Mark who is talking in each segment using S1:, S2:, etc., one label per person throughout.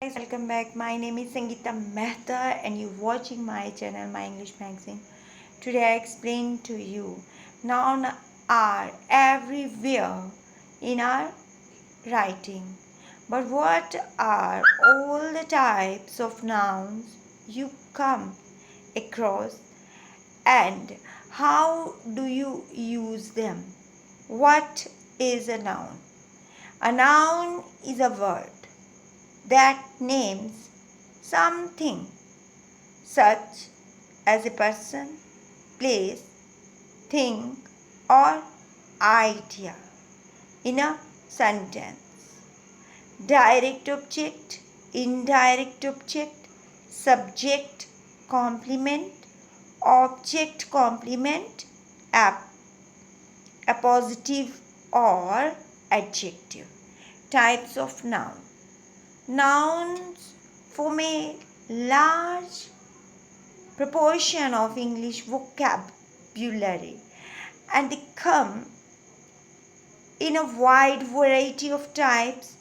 S1: Guys, welcome back. My name is Sangeeta Mehta and you're watching my channel, My English Magazine. Today I explain to you nouns are everywhere in our writing. But what are all the types of nouns you come across and how do you use them? What is a noun? A noun is a word that names something such as a person, place, thing, or idea in a sentence. Direct object, indirect object, subject, complement, object complement, appositive or adjective. Types of noun. Nouns form a large proportion of English vocabulary and they come in a wide variety of types.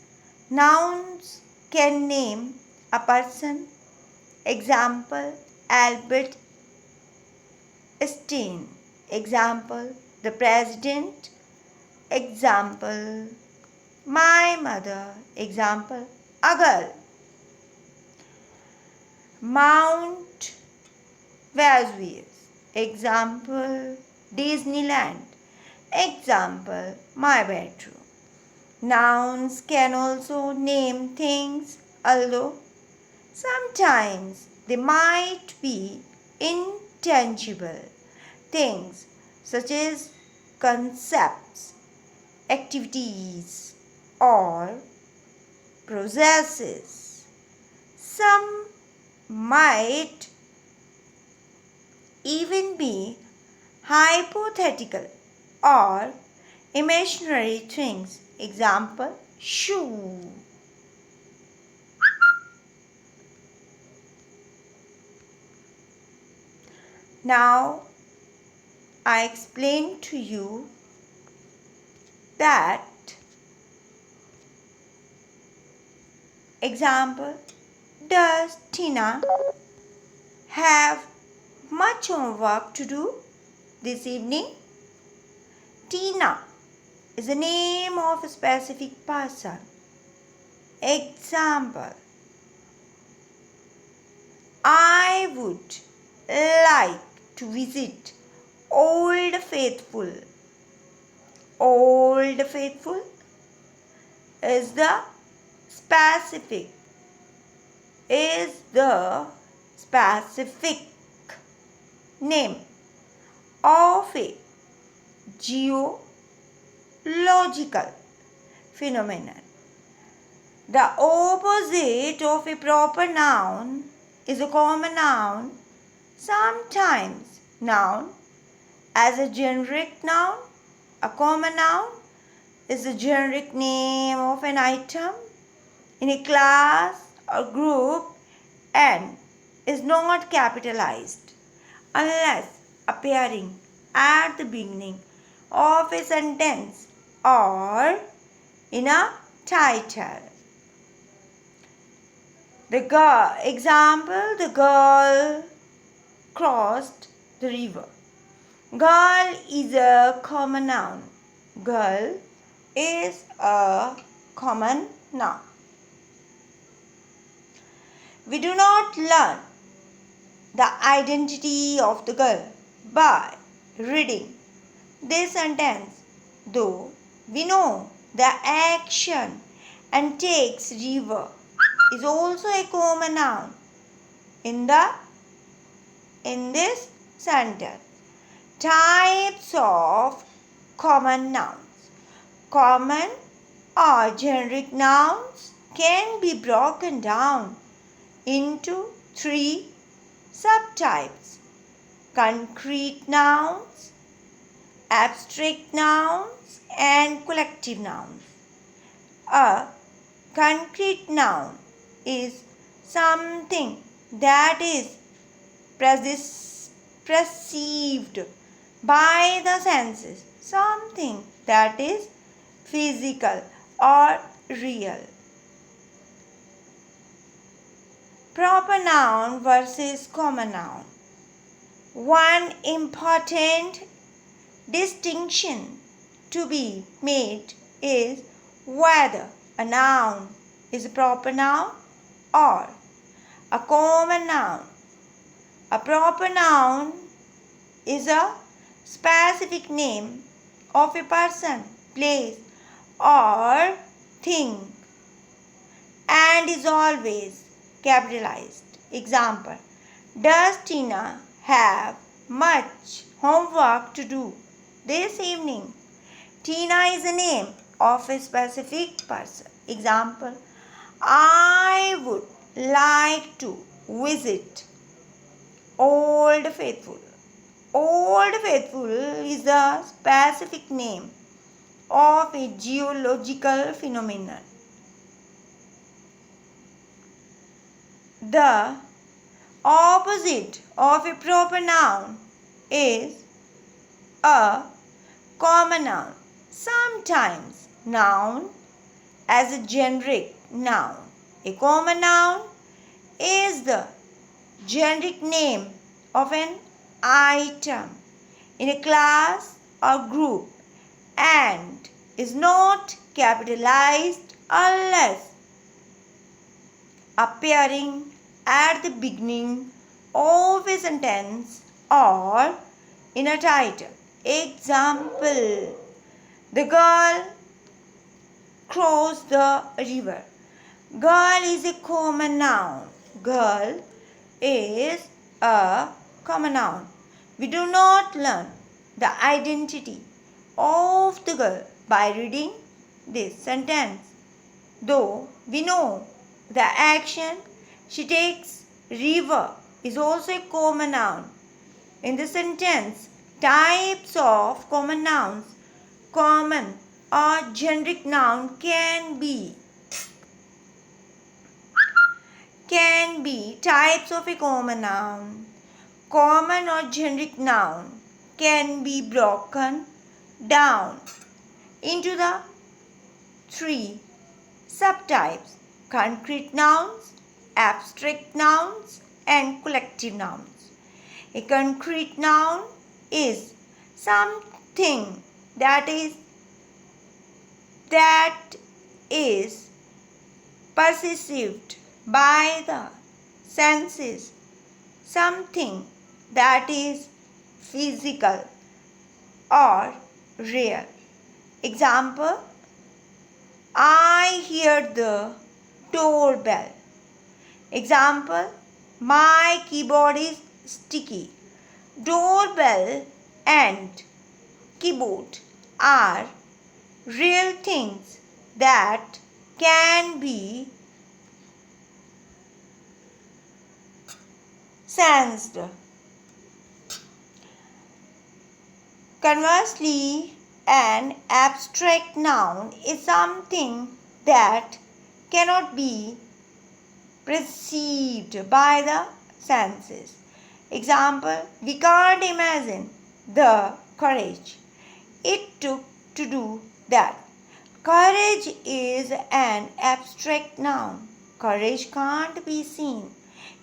S1: Nouns can name a person, example Albert Einstein, example the president, example my mother, example a girl. Mount Vesuvius, example Disneyland, example my bedroom. Nouns can also name things, although sometimes they might be intangible things such as concepts, activities, or processes. Some might even be hypothetical or imaginary things. Example, shoe. Now, I explain to you that example, does Tina have much homework to do this evening? Tina is the name of a specific person. Example, I would like to visit Old Faithful. Old Faithful is the specific name of a geological phenomenon. The opposite of a proper noun is a common noun, sometimes known as a generic noun. A common noun is the generic name of an item in a class or group and is not capitalized unless appearing at the beginning of a sentence or in a title. The girl crossed the river. Girl is a common noun. Girl is a common noun. We do not learn the identity of the girl by reading this sentence, though we know the action and takes river is also a common noun in this sentence. Types of common nouns. Common or generic nouns can be broken down into three subtypes: concrete nouns, abstract nouns, and collective nouns. A concrete noun is something that is perceived by the senses, something that is physical or real. Proper noun versus common noun. One important distinction to be made is whether a noun is a proper noun or a common noun. A proper noun is a specific name of a person, place, or thing and is always capitalized. Example: does Tina have much homework to do this evening? Tina is a name of a specific person. Example: I would like to visit Old Faithful. Old Faithful is the specific name of a geological phenomenon. The opposite of a proper noun is a common noun. Sometimes noun as a generic noun. A common noun is the generic name of an item in a class or group and is not capitalized unless appearing at the beginning of a sentence or in a title. Example: the girl crossed the river. Girl is a common noun. Girl is a common noun. We do not learn the identity of the girl by reading this sentence, though we know the action she takes, river, is also a common noun. In the sentence, types of common nouns, common or generic noun can be types of a common noun. Common or generic noun can be broken down into the three subtypes: concrete nouns, abstract nouns, and collective nouns. A concrete noun is something that is perceived by the senses, something that is physical or real. Example: I hear the doorbell. Example: my keyboard is sticky. Doorbell and keyboard are real things that can be sensed. Conversely, an abstract noun is something that cannot be perceived by the senses. Example: we can't imagine the courage it took to do that. Courage is an abstract noun. Courage can't be seen,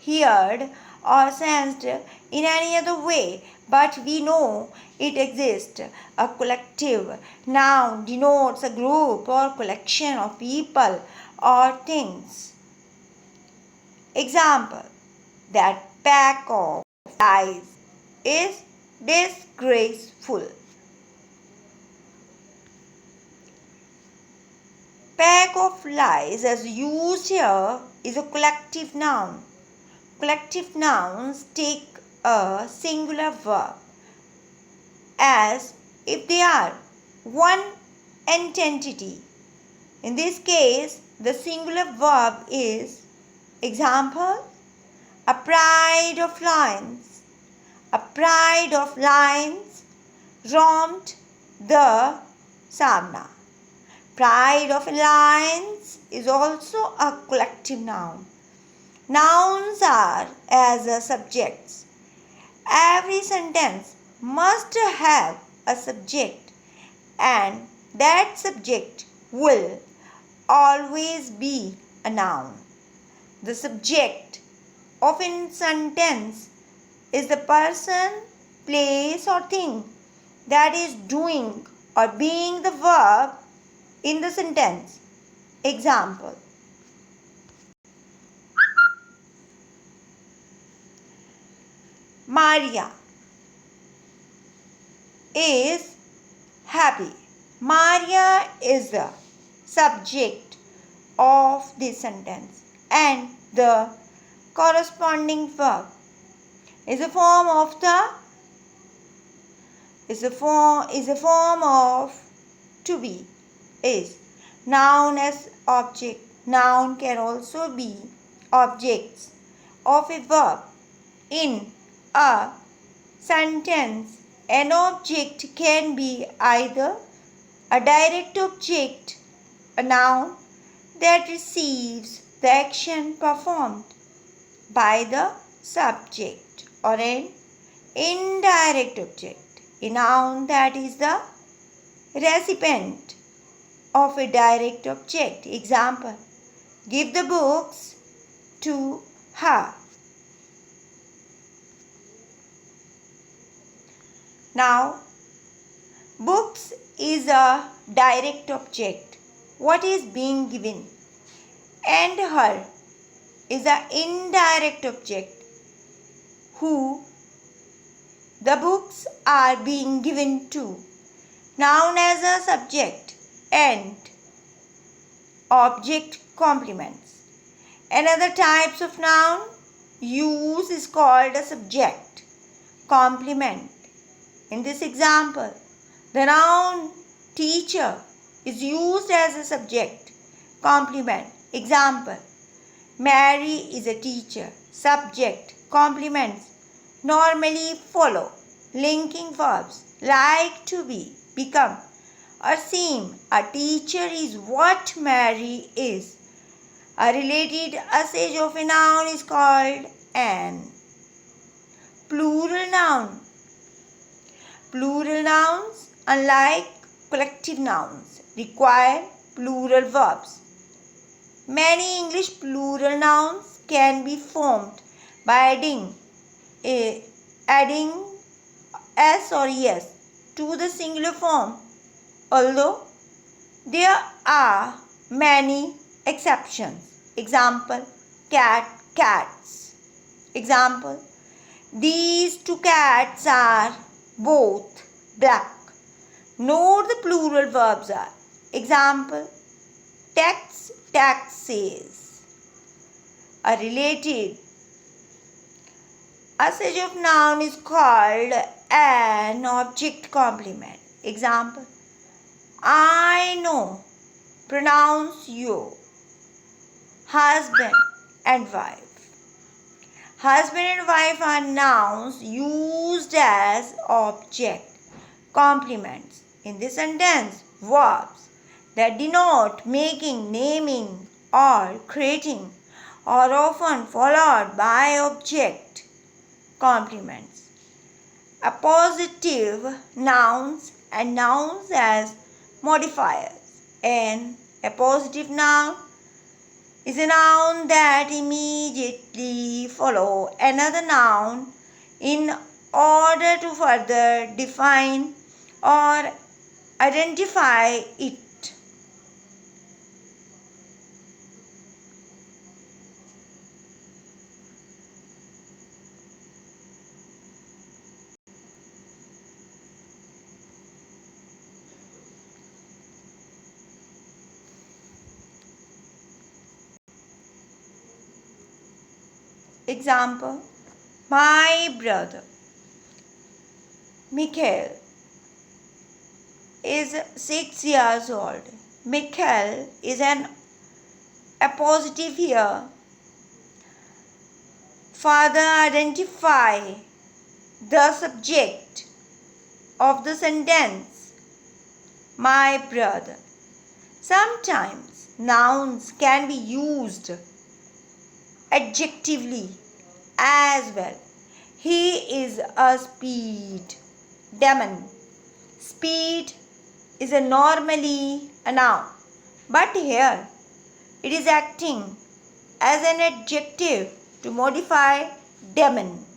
S1: heard, or sensed in any other way, but we know it exists. A collective noun denotes a group or collection of people or things. Example: that pack of lies is disgraceful. Pack of lies, as used here, is a collective noun. Collective nouns take a singular verb as if they are one entity. In this case, the singular verb is, example, a pride of lions. A pride of lions roamed the savannah. Pride of lions is also a collective noun. Nouns are as subjects. Every sentence must have a subject, and that subject will always be a noun. The subject of a sentence is the person, place or thing that is doing or being the verb in the sentence. Example: Maria is happy. Maria is the subject of this sentence and the corresponding verb is a form of to be is noun as object. Noun can also be objects of a verb in a sentence. An object can be either a direct object, a noun that receives the action performed by the subject, or an indirect object, a noun that is the recipient of a direct object. Example: give the books to her. Now, books is a direct object. What is being given? And her is an indirect object who the books are being given to. Noun as a subject and object complements. Another types of noun use is called a subject complement. In this example, the noun teacher is used as a subject complement. Example: Mary is a teacher. Subject complements normally follow linking verbs like to be, become, or seem. A teacher is what Mary is. A related usage of a noun is called an plural noun. Plural nouns, unlike collective nouns, require plural verbs. Many English plural nouns can be formed by adding s or es to the singular form, although there are many exceptions. Example: cat, cats. Example: these two cats are both black. Note the plural verbs are. Example: tax, taxes. A related usage of noun is called an object complement. Example: I know, pronounce you. Husband and wife. Husband and wife are nouns used as object complements. In this sentence, verbs that denote making, naming, or creating are often followed by object complements. Appositive nouns and nouns as modifiers. An appositive noun is a noun that immediately follows another noun in order to further define or identify it. Example: my brother Mikhail is 6 years old. Mikhail is an appositive here. Further identify the subject of the sentence, my brother. Sometimes nouns can be used adjectively as well. He is a speed demon. Speed is normally a noun, but here it is acting as an adjective to modify demon.